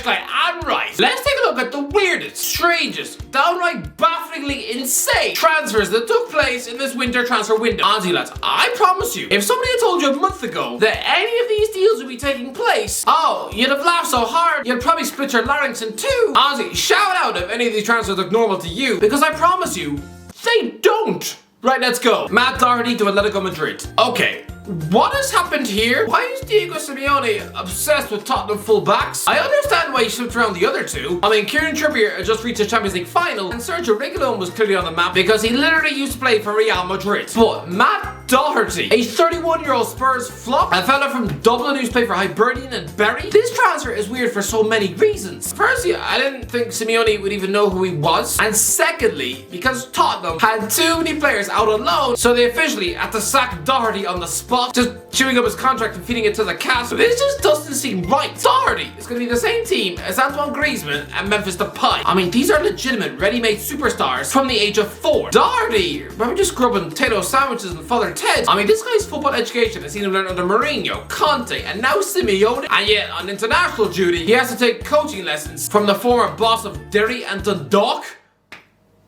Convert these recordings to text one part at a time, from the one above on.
Declan, I'm right. Let's take a look at the weirdest, strangest, downright bafflingly insane transfers that took place in this winter transfer window. Honestly, lads, I promise you, if somebody had told you a month ago that any of these deals would be taking place, oh, you'd have laughed so hard, you'd probably split your larynx in two. Honestly, shout out if any of these transfers look normal to you, because I promise you, they don't. Right, let's go. Matt Doherty to Atletico Madrid. Okay. What has happened here? Why is Diego Simeone obsessed with Tottenham full-backs? I understand why he slipped around the other two. I mean, Kieran Trippier had just reached the Champions League final, and Sergio Reguilón was clearly on the map because he literally used to play for Real Madrid. But Matt Doherty, a 31-year-old Spurs flop, a fella from Dublin who's played for Hibernian and Bury. This transfer is weird for so many reasons. Firstly, I didn't think Simeone would even know who he was. And secondly, because Tottenham had too many players out on loan, so they officially had to sack Doherty on the spot, just chewing up his contract and feeding it to the cat. This just doesn't seem right. Doherty is going to be the same team as Antoine Griezmann and Memphis Depay. I mean, these are legitimate ready-made superstars from the age of 4. Doherty, remember just grubbing potato sandwiches and Father Ted? I mean, this guy's football education has seen him learn under Mourinho, Conte, and now Simeone. And yet, on international duty, he has to take coaching lessons from the former boss of Derry and Dundalk.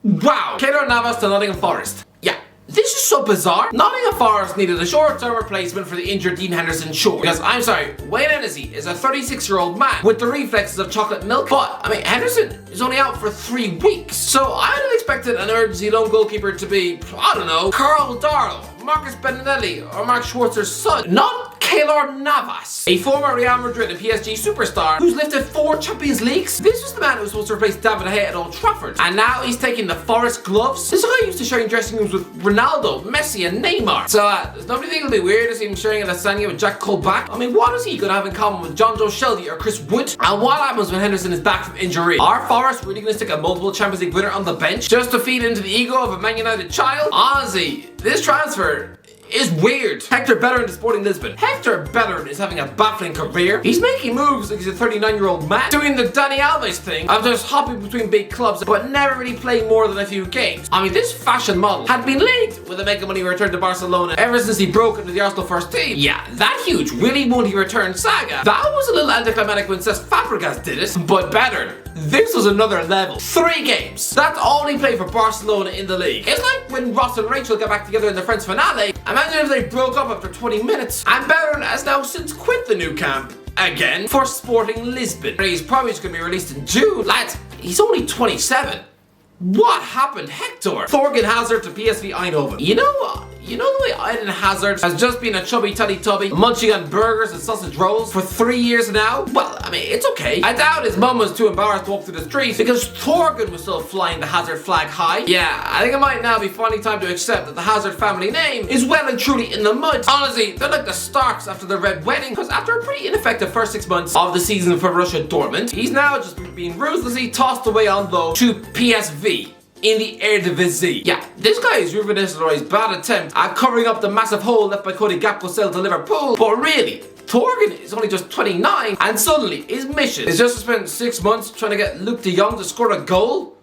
Wow. Keylor Navas to Nottingham Forest. Yeah. This is so bizarre. Nottingham Forest needed a short-term replacement for the injured Dean Henderson-Shaw. Because, I'm sorry, Wayne Hennessy is a 36-year-old man with the reflexes of chocolate milk. But, I mean, Henderson is only out for 3 weeks. So I would have expected an emergency lone goalkeeper to be, I don't know, Carl Darlow, Marcus Benedelli, or Mark Schwarzer's son. Not Keylor Navas, a former Real Madrid and PSG superstar who's lifted 4 Champions Leagues. This was the man who was supposed to replace David De Gea at Old Trafford. And now he's taking the Forest gloves. This guy used to sharing dressing rooms with Ronaldo, Messi and Neymar. So there's nobody think it'll be weird to see him sharing a lasagna with Jack Colback. I mean, what is he going to have in common with John Joe Shelby or Chris Wood? And what happens when Henderson is back from injury? Are Forest really going to stick a multiple Champions League winner on the bench just to feed into the ego of a Man United child? Honestly, this transfer is weird. Hector Bellerin to Sporting Lisbon. Hector Bellerin is having a baffling career. He's making moves like he's a 39-year-old man, doing the Dani Alves thing of just hopping between big clubs but never really playing more than a few games. I mean, this fashion model had been linked with a mega money return to Barcelona ever since he broke into the Arsenal first team. Yeah, that huge really won't he return saga, that was a little anticlimactic when Cesc Fabregas did it, but better. This was another level. 3 games. That's all he played for Barcelona in the league. It's like when Ross and Rachel got back together in the Friends finale. Imagine if they broke up after 20 minutes. And Bellerin has now since quit the new camp again for Sporting Lisbon. He's probably just going to be released in June. Lads, he's only 27. What happened, Hector? Thorgan Hazard to PSV Eindhoven. You know the way Eden Hazard has just been a chubby Teletubby munching on burgers and sausage rolls for 3 years now? Well, I mean, it's okay. I doubt his mum was too embarrassed to walk through the streets because Thorgan was still flying the Hazard flag high. Yeah, I think it might now be finally time to accept that the Hazard family name is well and truly in the mud. Honestly, they're like the Starks after the Red Wedding, because after a pretty ineffective first 6 months of the season for Russia Dortmund, he's now just being ruthlessly tossed away on loan to PSV in the Eredivisie. Yeah, this guy is reminiscent of his bad attempt at covering up the massive hole left by Cody Gakpo's sale to Liverpool, but really, Thorgan is only just 29 and suddenly his mission is just to spend 6 months trying to get Luke de Jong to score a goal?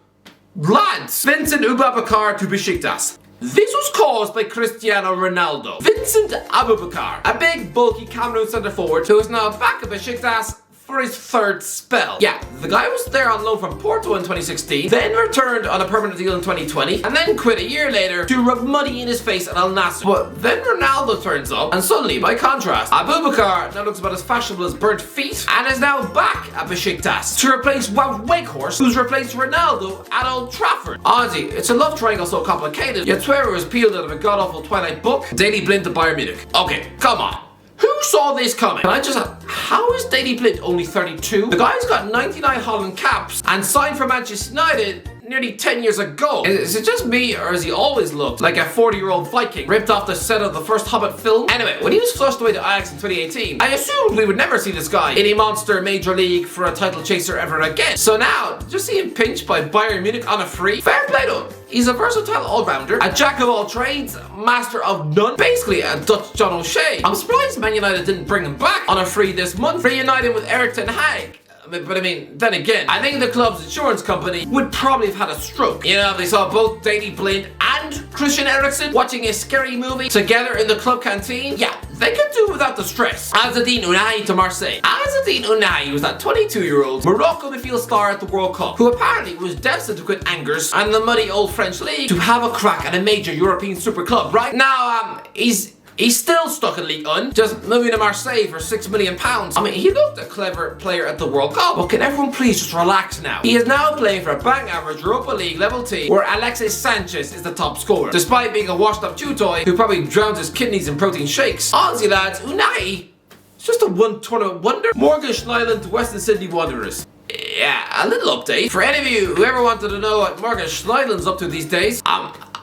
Lads, Vincent Aboubakar to Besiktas. This was caused by Cristiano Ronaldo. Vincent Aboubakar, a big bulky Cameroon centre forward who is now back at Besiktas for his 3rd spell. Yeah, the guy was there on loan from Porto in 2016, then returned on a permanent deal in 2020, and then quit a year later to rub money in his face at Al Nassr. But then Ronaldo turns up, and suddenly, by contrast, Aboubakar now looks about as fashionable as burnt feet, and is now back at Besiktas to replace Wout Weghorst, who's replaced Ronaldo at Old Trafford. Honestly, it's a love triangle so complicated, yet swear it was peeled out of a god-awful Twilight book. Daley Blind to Bayern Munich. Okay, come on. Who saw this coming? Can I just ask, how is Daley Blind only 32? The guy's got 99 Holland caps and signed for Manchester United nearly 10 years ago. Is it just me, or has he always looked like a 40-year-old Viking ripped off the set of the first Hobbit film? Anyway, when he was flushed away to Ajax in 2018, I assumed we would never see this guy in a monster major league for a title chaser ever again. So now, just see him pinched by Bayern Munich on a free. Fair play to him. He's a versatile all-rounder, a jack of all trades, master of none, basically a Dutch John O'Shea. I'm surprised Man United didn't bring him back on a free this month, reuniting with Erik ten Hag. But I mean, then again, I think the club's insurance company would probably have had a stroke. You know, they saw both Daley Blind and Christian Eriksen watching a scary movie together in the club canteen. Yeah, they could do without the stress. Azzedine Ounahi to Marseille. Azzedine Ounahi was that 22-year-old Morocco midfield star at the World Cup, who apparently was destined to quit Angers and the muddy old French league to have a crack at a major European super club. Right now, He's still stuck in Ligue 1, just moving to Marseille for £6 million. I mean, he looked a clever player at the World Cup, but can everyone please just relax now? He is now playing for a bang average Europa League level team where Alexis Sanchez is the top scorer, despite being a washed up chew toy who probably drowns his kidneys in protein shakes. Honestly lads, Ounahi is just a one-tournament wonder. Morgan Schneiderlin to Western Sydney Wanderers. Yeah, a little update. For any of you who ever wanted to know what Morgan Schneiderlin's up to these days,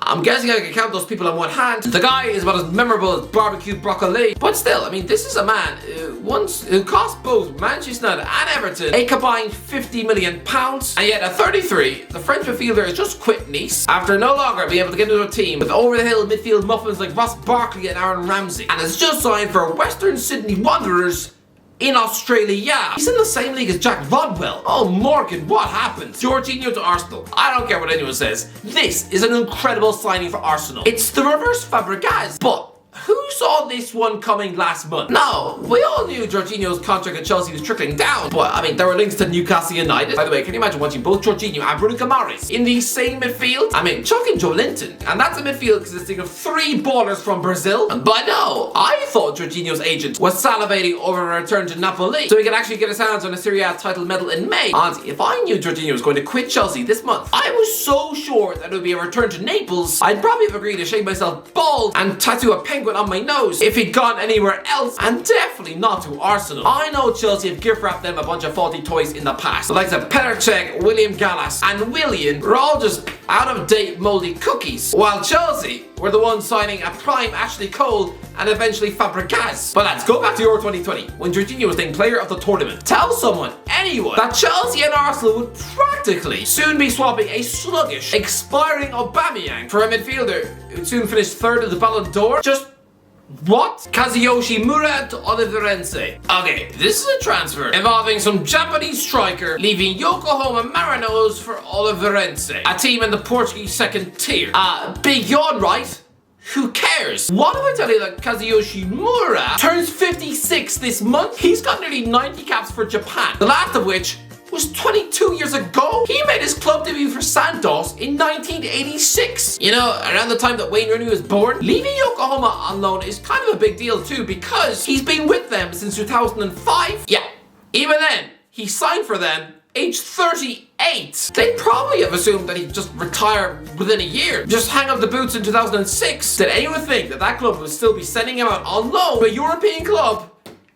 I'm guessing I can count those people on one hand. The guy is about as memorable as barbecue broccoli. But still, I mean, this is a man who cost both Manchester United and Everton a combined £50 million. And yet at 33, the French midfielder has just quit Nice after no longer being able to get into a team with over-the-hill midfield muffins like Ross Barkley and Aaron Ramsey. And has just signed for Western Sydney Wanderers in Australia. He's in the same league as Jack Rodwell. Oh, Morgan, what happened? Jorginho to Arsenal. I don't care what anyone says. This is an incredible signing for Arsenal. It's the reverse Fabregas, but who saw this one coming last month? Now, we all knew Jorginho's contract at Chelsea was trickling down, but I mean, there were links to Newcastle United. By the way, can you imagine watching both Jorginho and Bruno Guimaraes in the same midfield? I mean, chuck in Joe Linton, and that's a midfield consisting of 3 ballers from Brazil. But no, I thought Jorginho's agent was salivating over a return to Napoli, so he could actually get his hands on a Serie A title medal in May. And if I knew Jorginho was going to quit Chelsea this month, I was so sure that it would be a return to Naples, I'd probably have agreed to shave myself bald and tattoo a penguin on my nose if he'd gone anywhere else, and definitely not to Arsenal. I know Chelsea have gift wrapped them a bunch of faulty toys in the past. The likes of Petr Cech, William Gallas, and Willian were all just out-of-date moldy cookies, while Chelsea were the ones signing a prime Ashley Cole and eventually Fabregas. But let's go back to Euro 2020, when Jorginho was named player of the tournament. Tell someone, anyone, that Chelsea and Arsenal would practically soon be swapping a sluggish, expiring Aubameyang for a midfielder who'd soon finish 3rd in the Ballon d'Or. Just what? Kazuyoshi Mura to Oliveirense. Okay, this is a transfer involving some Japanese striker leaving Yokohama Marinos for Oliveirense, a team in the Portuguese 2nd tier. Big yawn, right? Who cares? What if I tell you that Kazuyoshi Mura turns 56 this month? He's got nearly 90 caps for Japan, the last of which was 22 years ago. He made his club debut for Santos in 1986. You know, around the time that Wayne Rooney was born. Leaving Yokohama on loan is kind of a big deal too, because he's been with them since 2005. Yeah, even then, he signed for them age 38. They probably have assumed that he'd just retire within a year, just hang up the boots in 2006. Did anyone think that that club would still be sending him out on loan to a European club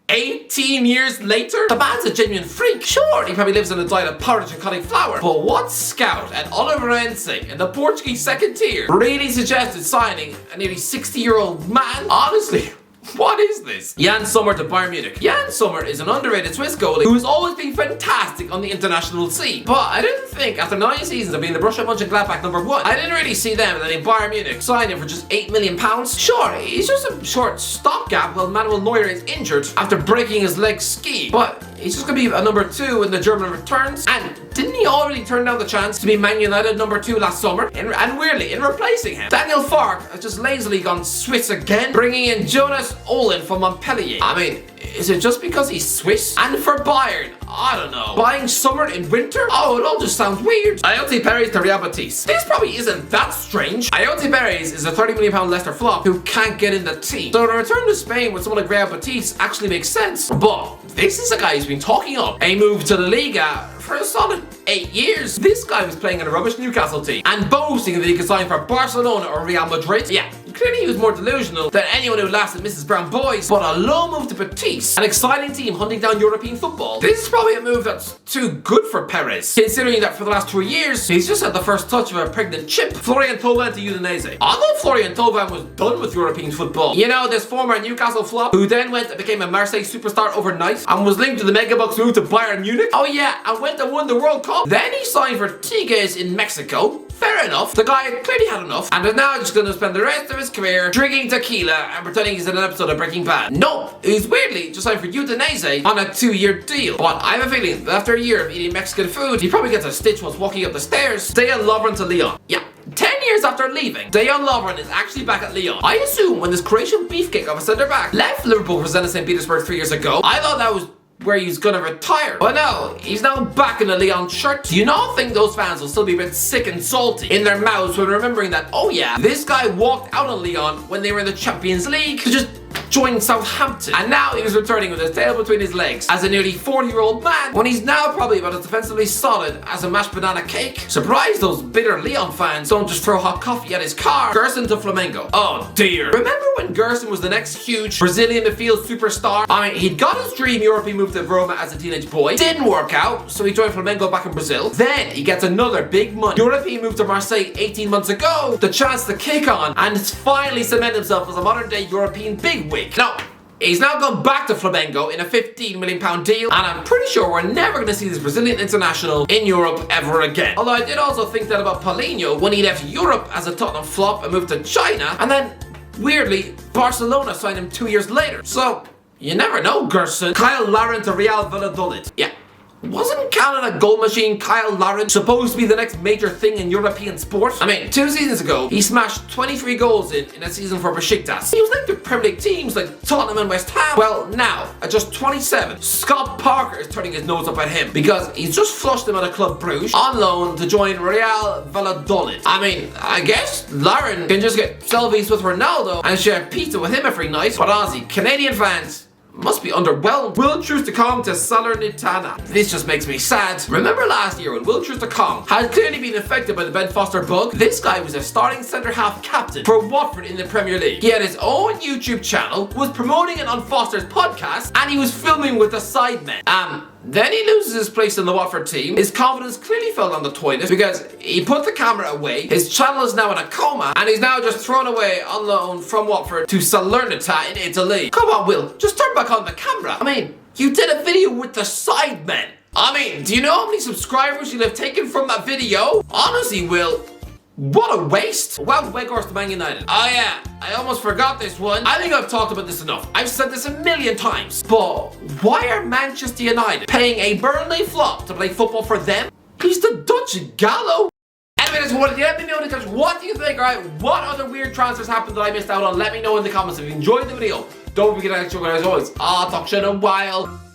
18 years later? The man's a genuine freak. Sure, he probably lives on a diet of porridge and cauliflower, but what scout at Oliveirense in the Portuguese 2nd tier really suggested signing a nearly 60-year-old man? Honestly, what is this? Jan Sommer to Bayern Munich. Jan Sommer is an underrated Swiss goalie who has always been fantastic on the international scene. But I didn't think, after 9 seasons of being the Borussia Mönchengladbach #1, I didn't really see them and then in Bayern Munich sign him for just £8 million. Sure, he's just a short stopgap while Manuel Neuer is injured after breaking his leg skiing. But he's just gonna be a number 2 when the German returns. And didn't he already turn down the chance to be Man United number 2 last summer? And weirdly, in replacing him, Daniel Fark has just lazily gone Swiss again, bringing in Jonas Olin from Montpellier. I mean, is it just because he's Swiss? And for Bayern, I don't know, buying Sommer in winter? Oh, it all just sounds weird. Ayotte Perez to Real Betis. This probably isn't that strange. Ayotte Perez is a £30 million Leicester flop who can't get in the team. So to return to Spain with someone like Real Betis actually makes sense. But this is a guy who's been talking up a move to La Liga for a solid 8 years. This guy was playing in a rubbish Newcastle team and boasting that he could sign for Barcelona or Real Madrid. Yeah, clearly he was more delusional than anyone who lasted Mrs. Brown Boys. But a low move to Betis, an exciting team hunting down European football. This is probably a move that's too good for Perez, considering that for the last 2 years, he's just had the first touch of a pregnant chimp. Florian Thauvin to Udinese. Although Florian Thauvin was done with European football, you know, this former Newcastle flop who then went and became a Marseille superstar overnight and was linked to the Megabucks move to Bayern Munich. Oh yeah, and went and won the World Cup. Then he signed for Tigres in Mexico. Fair enough, the guy clearly had enough and is now just going to spend the rest of his career drinking tequila and pretending he's in an episode of Breaking Bad. No, he's weirdly just signed for Udinese on a 2-year deal. But I have a feeling that after a year of eating Mexican food, he probably gets a stitch whilst walking up the stairs. Dejan Lovren to Lyon. Yeah, 10 years years after leaving, Dejan Lovren is actually back at Lyon. I assume when this Croatian beefcake of a centre-back left Liverpool for Zenit St. Petersburg 3 years ago, I thought that was where he's gonna retire. But no, he's now back in the Lyon shirt. Do you not think those fans will still be a bit sick and salty in their mouths when remembering that, oh yeah, this guy walked out on Lyon when they were in the Champions League to just join Southampton, and now he was returning with his tail between his legs as a nearly 40-year-old man when he's now probably about as defensively solid as a mashed banana cake. Surprised those bitter Lyon fans don't just throw hot coffee at his car. Gerson to Flamengo. Oh dear. Remember when Gerson was the next huge Brazilian midfield superstar? I mean, he'd got his dream European move to Roma as a teenage boy. Didn't work out, so he joined Flamengo back in Brazil. Then he gets another big money European move to Marseille 18 months ago, the chance to kick on, and it's finally cemented himself as a modern-day European bigwig. Now, he's now gone back to Flamengo in a £15 million deal, and I'm pretty sure we're never going to see this Brazilian international in Europe ever again. Although I did also think that about Paulinho when he left Europe as a Tottenham flop and moved to China, and then, weirdly, Barcelona signed him 2 years later. So, you never know, Gerson. Kyle Larin to Real Valladolid. Yeah. Wasn't Canada goal machine Kyle Larin supposed to be the next major thing in European sport? I mean, 2 seasons ago, he smashed 23 goals in a season for Besiktas. He was linked to Premier League teams like Tottenham and West Ham. Well, now, at just 27, Scott Parker is turning his nose up at him because he's just flushed him out of Club Brugge on loan to join Real Valladolid. I mean, I guess Larin can just get selfies with Ronaldo and share pizza with him every night. But honestly, Canadian fans must be underwhelmed. Will Troost-Ekong to Salernitana. This just makes me sad. Remember last year when Will Troost-Ekong had clearly been affected by the Ben Foster bug? This guy was a starting centre-half captain for Watford in the Premier League. He had his own YouTube channel, was promoting it on Foster's podcast, and he was filming with the sidemen. Then he loses his place in the Watford team. His confidence clearly fell down the toilet because he put the camera away. His channel is now in a coma, and he's now just thrown away on loan from Watford to Salernitana in Italy. Come on, Will, just turn back on the camera. I mean, you did a video with the sidemen. I mean, do you know how many subscribers you'll have taken from that video? Honestly, Will, what a waste. Wow, Weghorst to Man United. Oh yeah, I almost forgot this one. I think I've talked about this enough. I've said this a million times. But why are Manchester United paying a Burnley flop to play football for them? He's the Dutch Gallo. Anyway, that's what. Let me know in the comments. What do you think? Alright, what other weird transfers happened that I missed out on? Let me know in the comments. If you enjoyed the video, don't forget to like, as always. I'll talk shit in a while.